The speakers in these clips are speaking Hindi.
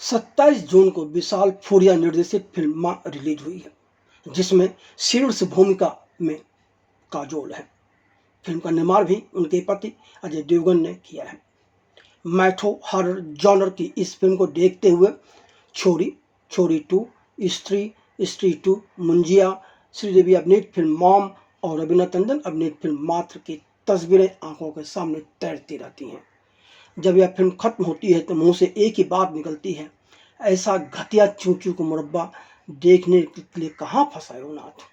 27 जून को विशाल फूरिया निर्देशित फिल्म मां रिलीज हुई है, जिसमें शीर्ष भूमिका में काजोल है। फिल्म का निर्माण भी उनके पति अजय देवगन ने किया है। मैथो हॉरर जॉनर की इस फिल्म को देखते हुए छोरी, छोरी 2, स्त्री, स्त्री 2, मुंजिया, श्रीदेवी अभिनीत फिल्म मॉम और रवीना टंडन अभिनीत फिल्म मात्र की तस्वीरें आंखों के सामने तैरती रहती हैं। जब यह फिल्म खत्म होती है तो मुंह से एक ही बात निकलती है, ऐसा घटिया चूचू को मुरब्बा देखने के लिए कहाँ फंसाए हो नाथ।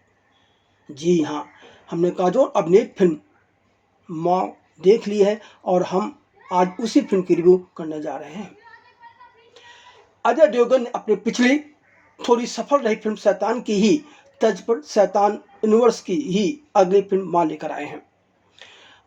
जी हाँ, हमने काजोल अभिनीत फिल्म मॉम देख ली है और हम आज उसी फिल्म की रिव्यू करने जा रहे हैं। अजय देवगन ने अपनी पिछली थोड़ी सफल रही फिल्म शैतान की ही तर्ज पर शैतान यूनिवर्स की ही अगली फिल्म मां लेकर आए हैं।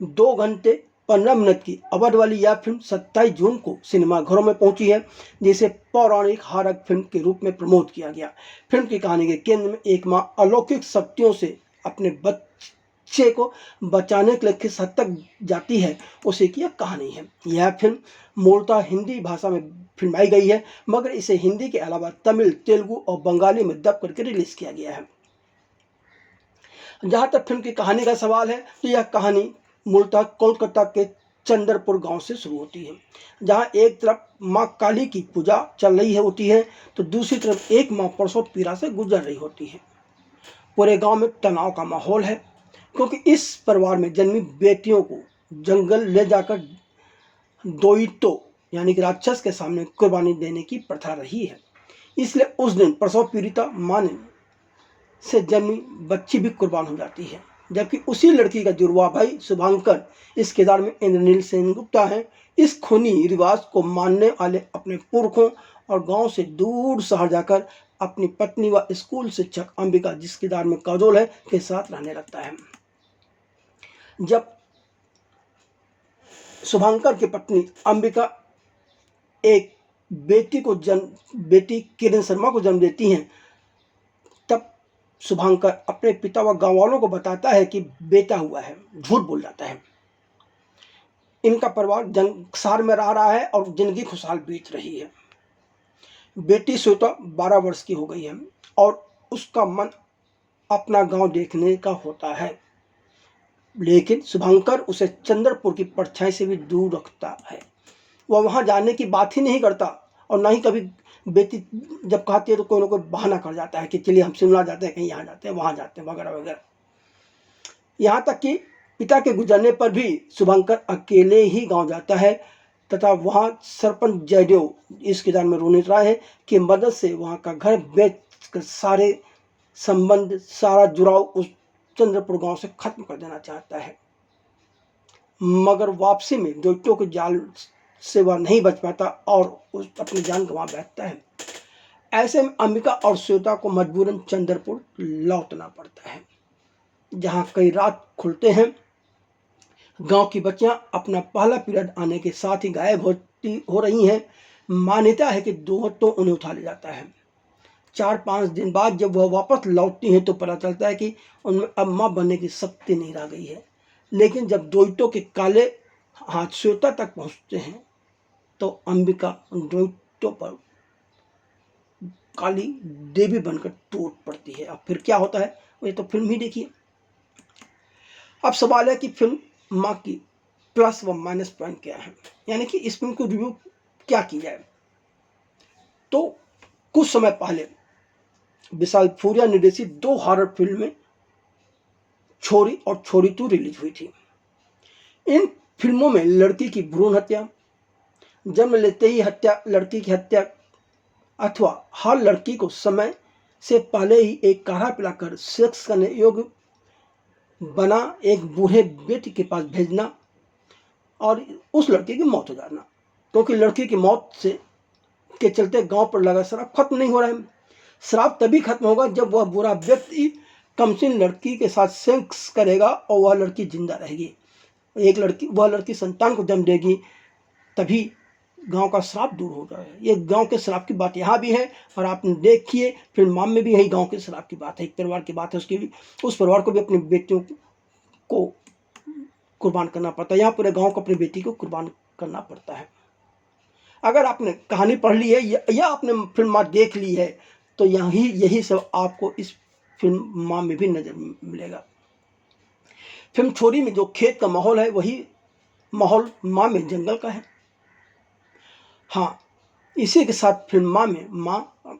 2 घंटे 15 मिनट की अवधि वाली यह फिल्म 27 जून को सिनेमाघरों में पहुंची है, जिसे पौराणिक हॉरर फिल्म के रूप में प्रमोट किया गया। फिल्म की कहानी के केंद्र में एक मां अलौकिक शक्तियों से अपने बच्चे को बचाने के लिए किस हद तक जाती है, उसे की यह कहानी है। यह फिल्म मूलतः हिंदी भाषा में फिल्माई गई है, मगर इसे हिंदी के अलावा तमिल, तेलुगु और बंगाली में डब करके रिलीज किया गया है। जहां तक फिल्म की कहानी का सवाल है तो यह कहानी मूलतः कोलकाता के चंद्रपुर गांव से शुरू होती है, जहां एक तरफ मां काली की पूजा चल रही होती है तो दूसरी तरफ एक मां प्रसव पीड़ा से गुजर रही होती है। पूरे गांव में तनाव का माहौल है, क्योंकि इस परिवार में जन्मी बेटियों को जंगल ले जाकर दोइतो यानी कि राक्षस के सामने कुर्बानी देने की प्रथा रही है। इसलिए उस दिन प्रसव पीड़िता मां से जन्मी बच्ची भी कुर्बान हो जाती है, जबकि उसी लड़की का जुड़वा भाई शुभांकर इस किरदार में इंद्रनील सेनगुप्ता है। इस खूनी रिवाज को मानने वाले अपने पुरखों और गांव से दूर शहर जाकर अपनी पत्नी व स्कूल शिक्षक अंबिका, जिस किरदार में काजोल है, के साथ रहने लगता है। जब शुभांकर की पत्नी अंबिका एक बेटी किरण शर्मा को जन्म देती हैं, तब शुभांकर अपने पिता व गांव वालों को बताता है कि बेटा हुआ है, झूठ बोल जाता है। इनका परिवार शहर में रह रहा है और जिंदगी खुशहाल बीत रही है। बेटी श्वेता 12 वर्ष की हो गई है और उसका मन अपना गांव देखने का होता है, लेकिन शुभांकर उसे चंद्रपुर की परछाई से भी दूर रखता है। वह वहां जाने की बात ही नहीं करता और ना ही कभी बेटी जब कहती है तो कोई ना कोई बहाना कर जाता है कि चलिए हम शिमला जाते हैं, कहीं यहाँ जाते हैं, वहाँ जाते हैं, वगैरह वगैरह। यहाँ तक कि पिता के गुजरने पर भी शुभंकर अकेले ही गांव जाता है तथा वहाँ सरपंच जयदेव, इस किरदार में रोनित राय है, की मदद से वहाँ का घर बेच कर सारे संबंध, सारा जुड़ाव उस चंद्रपुर गांव से खत्म कर देना चाहता है। मगर वापसी में दैत्यों के जाल से वह नहीं बच पाता और उस अपनी जान गंवा बैठता है। ऐसे में अंबिका और श्वेता को मजबूरन चंद्रपुर लौटना पड़ता है, जहां कई रात खुलते हैं। गांव की बच्चियां अपना पहला पीरियड आने के साथ ही गायब हो रही हैं। मान्यता है कि दोहतो उन्हें उठा ले जाता है। 4-5 दिन बाद जब वह वापस लौटती हैं तो पता चलता है कि उनमें अब मां बनने की शक्ति नहीं रह गई है। लेकिन जब दोइतों के काले हाथ श्वेता तक पहुंचते हैं तो अंबिका उन दोइतों पर काली देवी बनकर टूट पड़ती है। अब फिर क्या होता है ये तो फिल्म ही देखिए। अब सवाल है कि फिल्म मां की प्लस व माइनस पॉइंट क्या है, यानी कि इस फिल्म को रिव्यू क्या की जाए। तो कुछ समय पहले विशाल फूरिया निर्देशित 2 हॉरर फिल्में छोरी और छोरी 2 रिलीज हुई थी। इन फिल्मों में लड़की की भ्रूण हत्या, जन्म लेते ही हत्या, लड़की की हत्या अथवा हर लड़की को समय से पहले ही एक काढ़ा पिलाकर सेक्स करने योग्य बना एक बूढ़े बेटी के पास भेजना और उस लड़की की मौत हो जाना, क्योंकि लड़की की मौत से के चलते गांव पर लगा शराब खत्म नहीं हो रहा है। शराब तभी खत्म होगा जब वह बुरा व्यक्ति कमसिन लड़की के साथ सेक्स करेगा और वह लड़की जिंदा रहेगी। वह लड़की संतान को जन्म देगी, तभी गांव का श्राप दूर हो जाए। ये गांव के श्राप की बात यहाँ भी है और आप देखिए फिल्म माम में भी यही गांव के श्राप की बात है। एक परिवार की बात है, उस परिवार को भी अपनी बेटियों को कुर्बान करना पड़ता है। यहाँ पूरे गांव को अपनी बेटी को कुर्बान करना पड़ता है। अगर आपने कहानी पढ़ ली है या आपने फिल्म माँ देख ली है तो यही सब आपको इस फिल्म माँ में भी नजर मिलेगा। फिल्म छोरी में जो खेत का माहौल है वही माहौल माँ में जंगल का है। हाँ, इसी के साथ फिल्म माँ में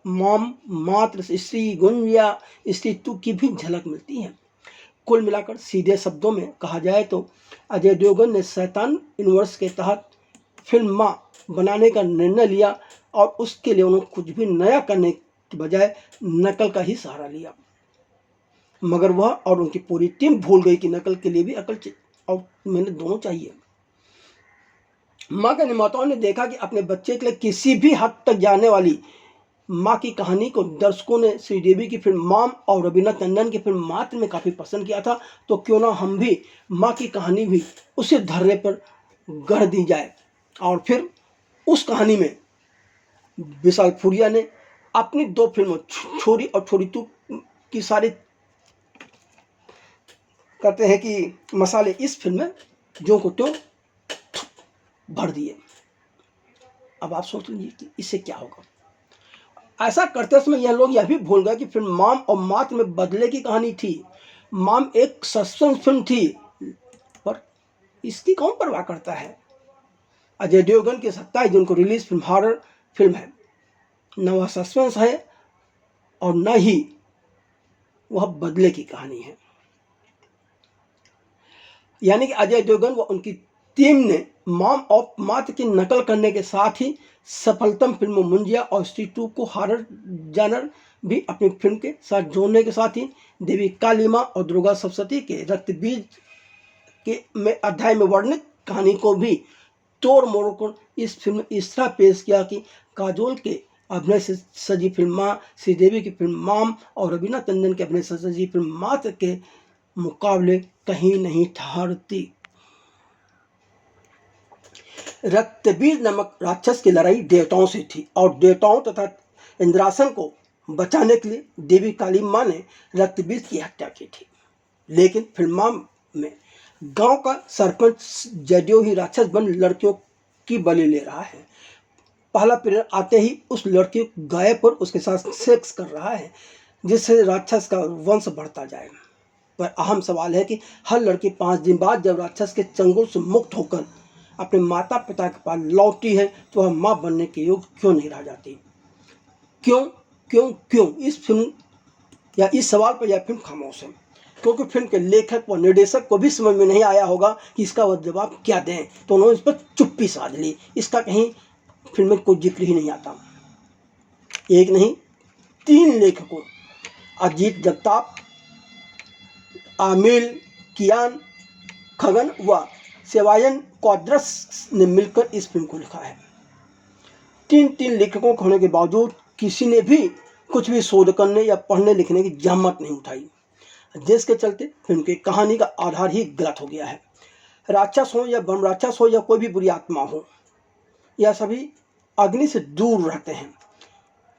मॉम, मातृ, स्त्री गुण या स्त्रीत्व की भी झलक मिलती है। कुल मिलाकर सीधे शब्दों में कहा जाए तो अजय देवगन ने शैतान यूनिवर्स के तहत फिल्म माँ बनाने का निर्णय लिया और उसके लिए उन्होंने कुछ भी नया करने के बजाय नकल का ही सहारा लिया। मगर वह और उनकी पूरी टीम भूल गई कि नकल के लिए भी अकल और मेहनत दोनों चाहिए। माँ के निर्माताओं ने देखा कि अपने बच्चे के लिए किसी भी हद तक जाने वाली माँ की कहानी को दर्शकों ने श्रीदेवी की फिल्म मॉम और रवीना टंडन की फिल्म मातृ में काफ़ी पसंद किया था, तो क्यों ना हम भी माँ की कहानी भी उसी धर्रे पर गढ़ दी जाए। और फिर उस कहानी में विशाल फूरिया ने अपनी 2 फिल्मों छोरी और छोरी 2 की सारी कहते हैं कि मसाले इस फिल्म में जो को त्यों भर दिए। अब आप सोच लीजिए कि इससे क्या होगा। ऐसा करते समय यह लोग यह भी भूल गए कि फिल्म मॉम और मातृ में बदले की कहानी थी। मॉम एक सस्पेंस फिल्म थी, पर इसकी कौन परवाह करता है। अजय देवगन की 27 जून को रिलीज फिल्म हॉरर फिल्म है, न वह सस्पेंस है और न ही वह बदले की कहानी है। यानी कि अजय देवगन व उनकी टीम ने मॉम और मातृ की नकल करने के साथ ही सफलतम फिल्मों मुंजिया और स्त्री 2 को हॉरर जानर भी अपनी फिल्म के साथ जोड़ने के साथ ही देवी काली माँ और दुर्गा सप्तशती के रक्त बीज के में अध्याय में वर्णित कहानी को भी तोड़ मोड़ कर इस फिल्म इस तरह पेश किया कि काजोल के अभिनय से सजी फिल्म माँ, श्रीदेवी की फिल्म मॉम और रवीना टंडन के अभिनय से सजी फिल्म मातृ के मुकाबले कहीं नहीं ठहरती। रक्तबीज नामक राक्षस की लड़ाई देवताओं से थी और देवताओं तथा इंद्रासन को बचाने के लिए देवी काली माँ ने रक्तबीज की हत्या की थी। लेकिन फिल्म में गांव का सरपंच जदियो ही राक्षस बन लड़कियों की बलि ले रहा है। पहला पीरियड आते ही उस लड़की को गायब पर उसके साथ सेक्स कर रहा है, जिससे राक्षस का वंश बढ़ता जाए। पर अहम सवाल है कि हर लड़की 5 दिन बाद जब राक्षस के चंगुल से मुक्त होकर अपने माता पिता के पास लौटती है तो वह माँ बनने के योग्य क्यों नहीं रह जाती। क्यों क्यों क्यों इस फिल्म या इस सवाल पर यह फिल्म खामोश है, क्योंकि फिल्म के लेखक व निर्देशक को भी समझ में नहीं आया होगा कि इसका वह जवाब क्या दें, तो उन्होंने इस पर चुप्पी साध ली। इसका कहीं फिल्म में कोई जिक्र ही नहीं आता। एक नहीं 3 लेखकों अजीत जगताप, आमिर कियान, खगन व सेवायन क्वाद्रस ने मिलकर इस फिल्म को लिखा है। 3 लेखकों के होने के बावजूद किसी ने भी कुछ भी शोध करने या पढ़ने लिखने की जहमत नहीं उठाई, जिसके चलते फिल्म की कहानी का आधार ही गलत हो गया है। राक्षस हो या ब्रह्म राक्षस हो या कोई भी बुरी आत्मा हो, यह सभी अग्नि से दूर रहते हैं।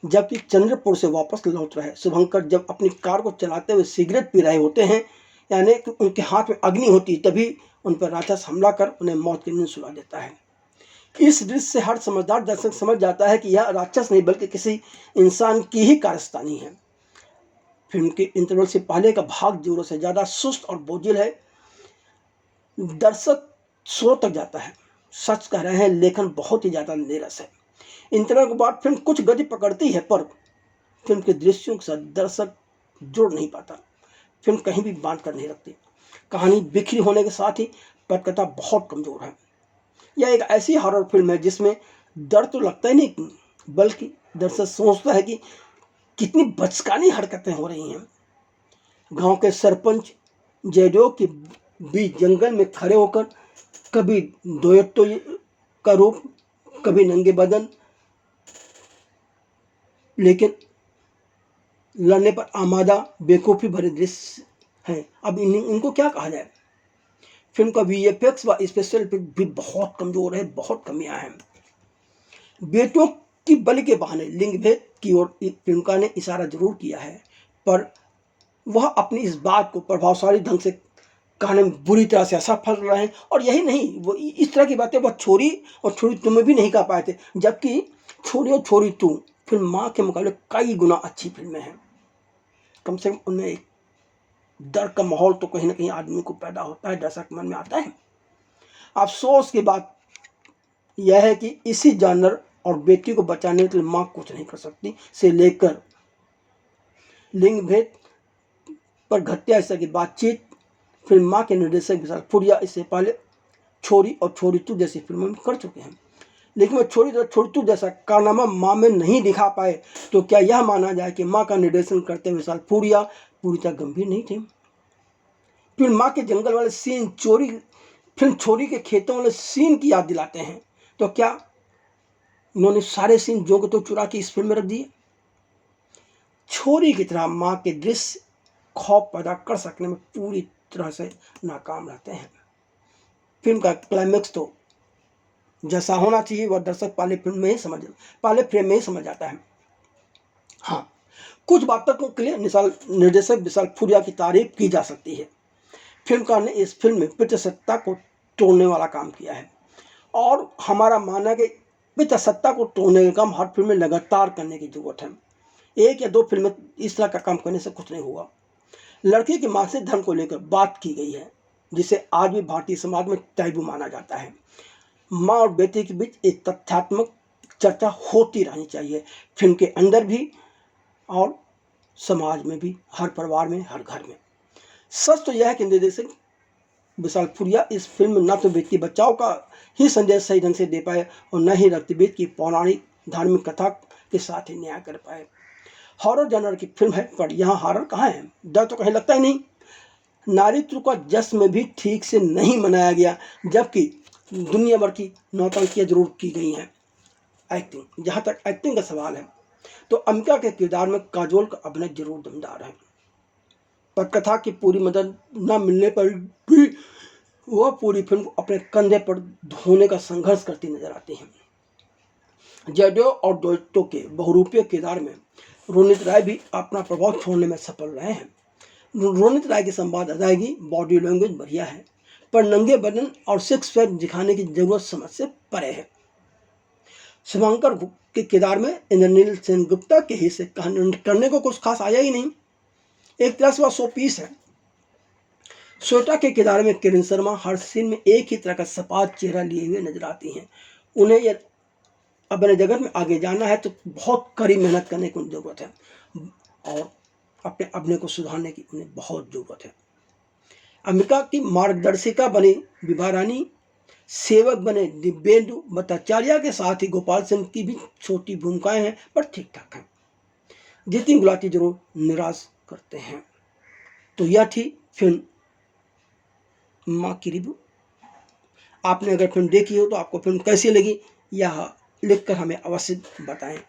जबकि चंद्रपुर से वापस लौट रहे शुभंकर जब अपनी कार को चलाते हुए सिगरेट पी रहे होते हैं, यानी कि उनके हाथ में अग्नि होती, तभी उन पर राक्षस हमला कर उन्हें मौत की नींद सुला देता है। इस दृश्य से हर समझदार दर्शक समझ जाता है कि यह राक्षस नहीं बल्कि किसी इंसान की ही कारस्तानी है। फिल्म के इंटरवल से पहले का भाग जोरों से ज़्यादा सुस्त और बोझिल है। दर्शक सो तक जाता है। सच कह रहे हैं, लेखन बहुत ही ज़्यादा नीरस है। इंटरवल के बाद फिल्म कुछ गति पकड़ती है, पर फिल्म के दृश्यों के साथ दर्शक जुड़ नहीं पाता। फिल्म कहीं भी बांध कर नहीं रखती। कहानी बिखरी होने के साथ ही पटकथा बहुत कमज़ोर है। यह एक ऐसी हॉरर फिल्म है जिसमें डर तो लगता ही नहीं, बल्कि दर्शक सोचता है कि कितनी बचकानी हरकतें हो रही हैं। गांव के सरपंच जयदेव के बीच जंगल में खड़े होकर कभी दोयत्तो का रूप, कभी नंगे बदन, लेकिन लड़ने पर आमादा बेवकूफ़ी भरे दृश्य हैं। अब इनको क्या कहा जाए। फिल्म का VFX व स्पेशल भी बहुत कमज़ोर है, बहुत कमियां हैं। बेटियों की बलि के बहाने लिंग भेद की ओर फिल्मकार ने इशारा जरूर किया है, पर वह अपनी इस बात को प्रभावशाली ढंग से कहने में बुरी तरह से असफल रहे हैं। और यही नहीं, वो इस तरह की बातें वह छोरी और छोरी तुम में भी नहीं कह पाए थे, जबकि छोरी और छोरी तू फिल्म माँ के मुकाबले कई गुना अच्छी फिल्में हैं। कम से कम उनमें एक डर का माहौल तो कहीं ना कहीं आदमी को पैदा होता है, दर्शक मन में आता है। अफसोस की बात यह है कि इसी जानवर और बेटी को बचाने के लिए माँ कुछ नहीं कर सकती, से लेकर लिंग भेद पर घटिया इस तरह की बातचीत फिल्म माँ के निर्देशक विशाल फुरिया इससे पहले छोरी और छोरी तू जैसी फिल्मों में कर चुके हैं। लेकिन वह छोरी और छोरी तू जैसा कारनामा माँ में नहीं दिखा पाए, तो क्या यह माना जाए कि माँ का निर्देशन करते हुए विशाल फुरिया पूरी तरह गंभीर नहीं थे? फिल्म माँ के जंगल वाले सीन फिल्म छोरी के खेतों वाले सीन की याद दिलाते हैं। तो क्या इन्होंने सारे सीन जो तो चुरा के इस फिल्म में रख दिए? छोरी की तरह माँ के दृश्य खौफ पैदा कर सकने में पूरी तरह से नाकाम रहते हैं। फिल्म का क्लाइमेक्स तो जैसा होना चाहिए वह दर्शक पहले फ्रेम में ही समझ आता है। हाँ, कुछ बातों के लिए निर्देशक विशाल फुरिया की तारीफ की जा सकती है। फिल्मकार ने इस फिल्म में पितृसत्ता को तोड़ने वाला काम किया है, और हमारा मानना है कि पितृसत्ता को तोड़ने का काम हर फिल्म में लगातार करने की जरूरत है। एक या दो फिल्में इस तरह का काम करने से कुछ नहीं होगा। लड़की के मासिक धर्म को लेकर बात की गई है, जिसे आज भी भारतीय समाज में टैबू माना जाता है। माँ और बेटे के बीच एक तथ्यात्मक चर्चा होती रहनी चाहिए, फिल्म के अंदर भी और समाज में भी, हर परिवार में, हर घर में। सच तो यह है कि निर्देशक विशाल फुरिया इस फिल्म में न तो बेटी बचाओ का ही संदेश सही ढंग से दे पाए और न ही रक्तभेद की पौराणिक धार्मिक कथा के साथ ही न्याय कर पाए। हॉरर जनर की फिल्म है, पर यहाँ हॉरर कहाँ है? डर तो कहीं लगता ही नहीं। नारीत्व का जश्न में भी ठीक से नहीं मनाया गया, जबकि दुनिया भर की नौटंकियाँ जरूर की गई हैं। एक्टिंग, जहाँ तक एक्टिंग का सवाल है तो अमिका के किरदार में काजोल का अभिनय जरूर दमदार है। पटकथा की पूरी मदद न मिलने पर भी वह पूरी फिल्म को अपने कंधे पर ढोने का संघर्ष करती नजर आती हैं। जयदेव और दोस्तों के बहुरूपीय किरदार में रोनित राय भी अपना प्रभाव छोड़ने में सफल रहे हैं। रोनित राय की संवाद अदायगी, बॉडी लैंग्वेज बढ़िया है, पर नंगे बदन और सिक्स पैक दिखाने की जरूरत समझ से परे है। शुभंकर के किरदार में इंद्रनील सेनगुप्ता के हिस्से करने को कुछ खास आया ही नहीं, एक तरह से वह 100 पीस है। श्वेता के किरदार में किरण शर्मा हर सीन में एक ही तरह का सपाट चेहरा लिए हुए नजर आती हैं। उन्हें यह अपने जगत में आगे जाना है तो बहुत कड़ी मेहनत करने की जरूरत है, और अपने अभिनय को सुधारने की उन्हें बहुत जरूरत है। अमिका की मार्गदर्शिका बनी विभा रानी, सेवक बने दिव्येंदु भट्टाचार्य के साथ ही गोपाल सिंह की भी छोटी भूमिकाएं हैं, पर ठीक ठाक हैं। जितनी गुलाटी जरूर निराश करते हैं। तो यह थी फिल्म माँ की रिव्यू। आपने अगर फिल्म देखी हो तो आपको फिल्म कैसी लगी यह लिखकर हमें अवश्य बताएं।